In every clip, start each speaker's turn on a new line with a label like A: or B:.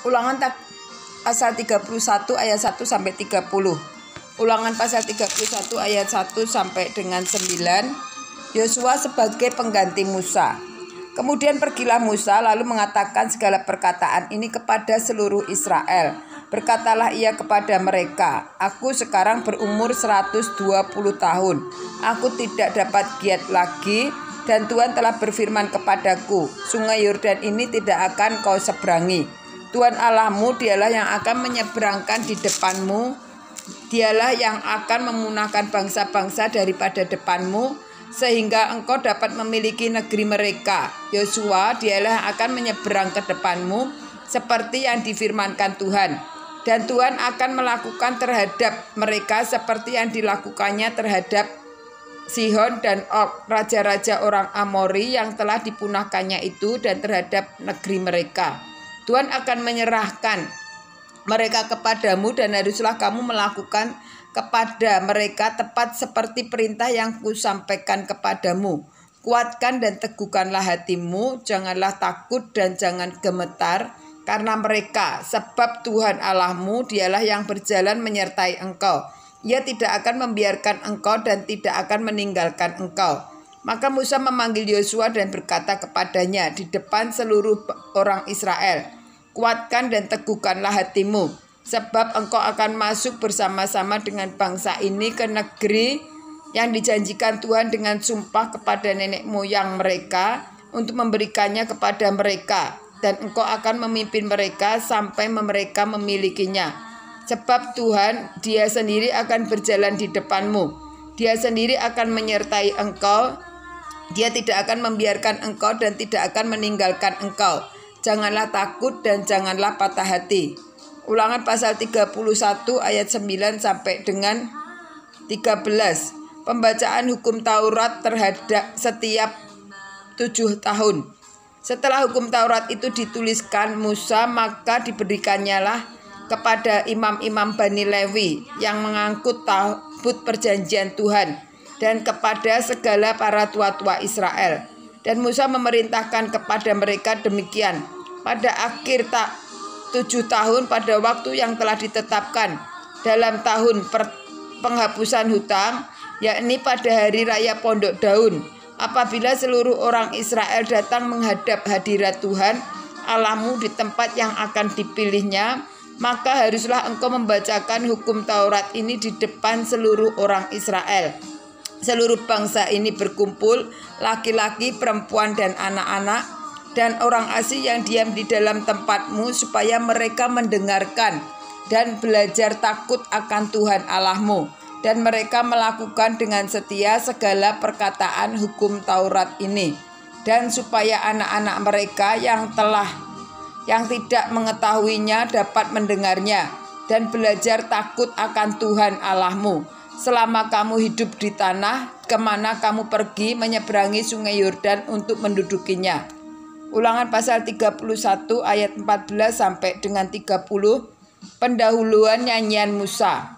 A: Ulangan pasal 31 ayat 1 sampai 30. Ulangan pasal 31 ayat 1 sampai dengan 9. Yosua sebagai pengganti Musa. Kemudian pergilah Musa lalu mengatakan segala perkataan ini kepada seluruh Israel. Berkatalah ia kepada mereka, aku sekarang berumur 120 tahun. Aku tidak dapat giat lagi dan Tuhan telah berfirman kepadaku, sungai Yordan ini tidak akan kau seberangi. Tuhan Allahmu dialah yang akan menyeberangkan di depanmu. Dialah yang akan memunahkan bangsa-bangsa daripada depanmu, sehingga engkau dapat memiliki negeri mereka. Yosua dialah yang akan menyeberang ke depanmu, seperti yang difirmankan Tuhan. Dan Tuhan akan melakukan terhadap mereka seperti yang dilakukannya terhadap Sihon dan Og, raja-raja orang Amori yang telah dipunahkannya itu, dan terhadap negeri mereka. Tuhan akan menyerahkan mereka kepadamu dan haruslah kamu melakukan kepada mereka tepat seperti perintah yang kusampaikan kepadamu. Kuatkan dan teguhkanlah hatimu, janganlah takut dan jangan gemetar karena mereka, sebab Tuhan Allahmu dialah yang berjalan menyertai engkau. Ia tidak akan membiarkan engkau dan tidak akan meninggalkan engkau. Maka Musa memanggil Yosua dan berkata kepadanya di depan seluruh orang Israel, kuatkan dan teguhkanlah hatimu, sebab engkau akan masuk bersama-sama dengan bangsa ini ke negeri yang dijanjikan Tuhan dengan sumpah kepada nenek moyang mereka untuk memberikannya kepada mereka, dan engkau akan memimpin mereka sampai mereka memilikinya. Sebab Tuhan, Dia sendiri akan berjalan di depanmu. Dia sendiri akan menyertai engkau. Dia tidak akan membiarkan engkau dan tidak akan meninggalkan engkau. Janganlah takut dan janganlah patah hati. Ulangan pasal 31 ayat 9 sampai dengan 13. Pembacaan hukum Taurat terhadap setiap 7 tahun. Setelah hukum Taurat itu dituliskan Musa, maka diberikannya lah kepada imam-imam Bani Lewi yang mengangkut tabut perjanjian Tuhan, dan kepada segala para tua-tua Israel. Dan Musa memerintahkan kepada mereka demikian, pada akhir 7 tahun pada waktu yang telah ditetapkan dalam tahun penghapusan hutang, yakni pada hari raya Pondok Daun, apabila seluruh orang Israel datang menghadap hadirat Tuhan Allahmu di tempat yang akan dipilihnya, maka haruslah engkau membacakan hukum Taurat ini di depan seluruh orang Israel. Seluruh bangsa ini berkumpul, laki-laki, perempuan, dan anak-anak, dan orang asing yang diam di dalam tempatmu, supaya mereka mendengarkan dan belajar takut akan Tuhan Allahmu, dan mereka melakukan dengan setia segala perkataan hukum Taurat ini, dan supaya anak-anak mereka yang tidak mengetahuinya dapat mendengarnya dan belajar takut akan Tuhan Allahmu selama kamu hidup di tanah kemana kamu pergi menyeberangi sungai Yordan untuk mendudukinya. Ulangan pasal 31 ayat 14 sampai dengan 30. Pendahuluan nyanyian Musa.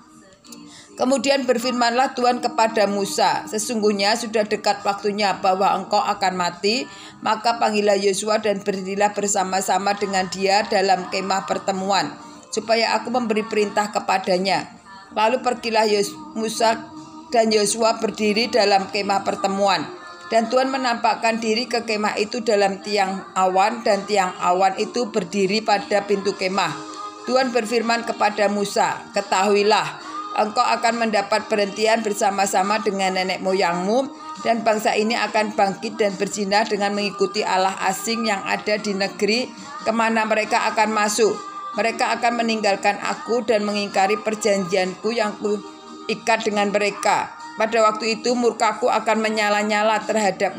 A: Kemudian berfirmanlah Tuhan kepada Musa, sesungguhnya sudah dekat waktunya bahwa engkau akan mati, maka panggillah Yosua dan berdirilah bersama-sama dengan dia dalam kemah pertemuan, supaya aku memberi perintah kepadanya. Lalu pergilah Musa dan Yosua berdiri dalam kemah pertemuan, dan Tuhan menampakkan diri ke kemah itu dalam tiang awan, dan tiang awan itu berdiri pada pintu kemah. Tuhan berfirman kepada Musa, ketahuilah, engkau akan mendapat perhentian bersama-sama dengan nenek moyangmu, dan bangsa ini akan bangkit dan berzina dengan mengikuti Allah asing yang ada di negeri kemana mereka akan masuk. Mereka akan meninggalkan aku dan mengingkari perjanjianku yang kuikat dengan mereka. Pada waktu itu murkaku akan menyala-nyala terhadap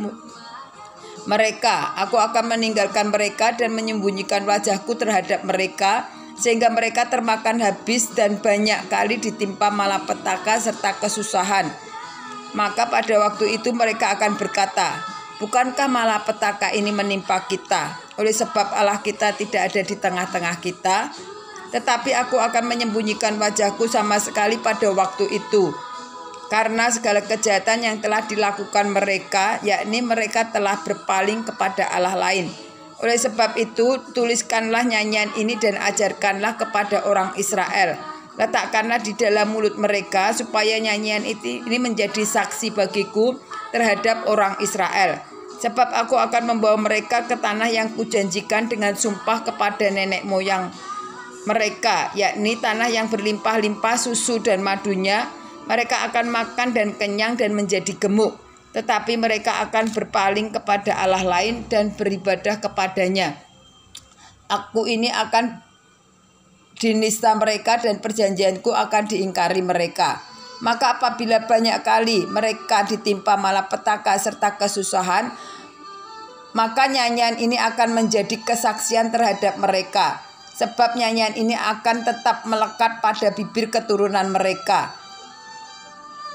A: mereka. Aku akan meninggalkan mereka dan menyembunyikan wajahku terhadap mereka, sehingga mereka termakan habis dan banyak kali ditimpa malapetaka serta kesusahan. Maka pada waktu itu mereka akan berkata, bukankah malapetaka ini menimpa kita? Oleh sebab Allah kita tidak ada di tengah-tengah kita. Tetapi aku akan menyembunyikan wajahku sama sekali pada waktu itu, karena segala kejahatan yang telah dilakukan mereka, yakni mereka telah berpaling kepada Allah lain. Oleh sebab itu, tuliskanlah nyanyian ini dan ajarkanlah kepada orang Israel. Letakkanlah di dalam mulut mereka supaya nyanyian ini menjadi saksi bagiku terhadap orang Israel. Sebab aku akan membawa mereka ke tanah yang kujanjikan dengan sumpah kepada nenek moyang mereka, yakni tanah yang berlimpah-limpah susu dan madunya. Mereka akan makan dan kenyang dan menjadi gemuk. Tetapi mereka akan berpaling kepada Allah lain dan beribadah kepadanya. Aku ini akan dinista mereka dan perjanjianku akan diingkari mereka. Maka apabila banyak kali mereka ditimpa malapetaka serta kesusahan, maka nyanyian ini akan menjadi kesaksian terhadap mereka. Sebab nyanyian ini akan tetap melekat pada bibir keturunan mereka.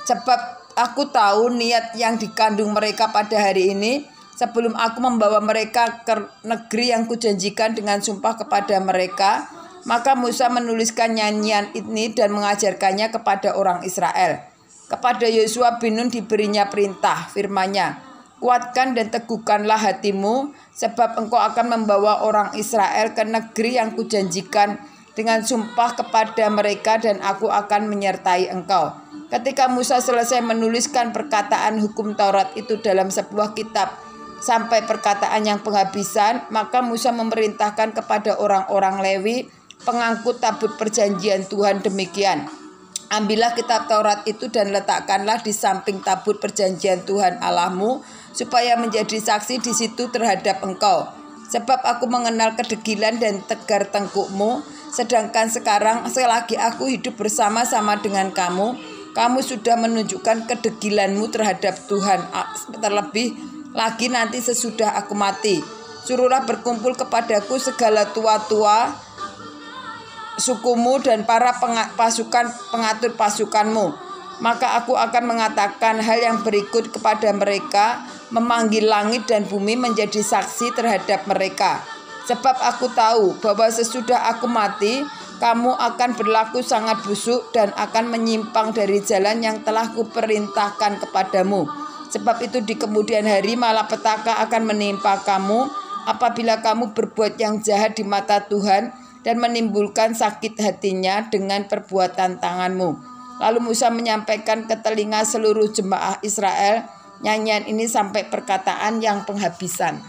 A: Sebab aku tahu niat yang dikandung mereka pada hari ini, sebelum aku membawa mereka ke negeri yang kujanjikan dengan sumpah kepada mereka. Maka Musa menuliskan nyanyian ini dan mengajarkannya kepada orang Israel. Kepada Yosua bin Nun diberinya perintah, firman-Nya, kuatkan dan teguhkanlah hatimu, sebab engkau akan membawa orang Israel ke negeri yang kujanjikan dengan sumpah kepada mereka, dan aku akan menyertai engkau. Ketika Musa selesai menuliskan perkataan hukum Taurat itu dalam sebuah kitab sampai perkataan yang penghabisan, maka Musa memerintahkan kepada orang-orang Lewi, pengangkut tabut perjanjian Tuhan demikian. Ambillah kitab Taurat itu dan letakkanlah di samping tabut perjanjian Tuhan Allahmu, supaya menjadi saksi di situ terhadap engkau. Sebab aku mengenal kedegilan dan tegar tengkukmu, sedangkan sekarang selagi aku hidup bersama-sama dengan kamu, kamu sudah menunjukkan kedegilanmu terhadap Tuhan. Terlebih lagi nanti sesudah aku mati, suruhlah berkumpul kepadaku segala tua-tua sukumu dan para pengatur pasukanmu. Maka aku akan mengatakan hal yang berikut kepada mereka, memanggil langit dan bumi menjadi saksi terhadap mereka. Sebab aku tahu bahwa sesudah aku mati, kamu akan berlaku sangat busuk dan akan menyimpang dari jalan yang telah kuperintahkan kepadamu. Sebab itu di kemudian hari malapetaka akan menimpa kamu apabila kamu berbuat yang jahat di mata Tuhan dan menimbulkan sakit hatinya dengan perbuatan tanganmu. Lalu Musa menyampaikan ke telinga seluruh jemaah Israel nyanyian ini sampai perkataan yang penghabisan.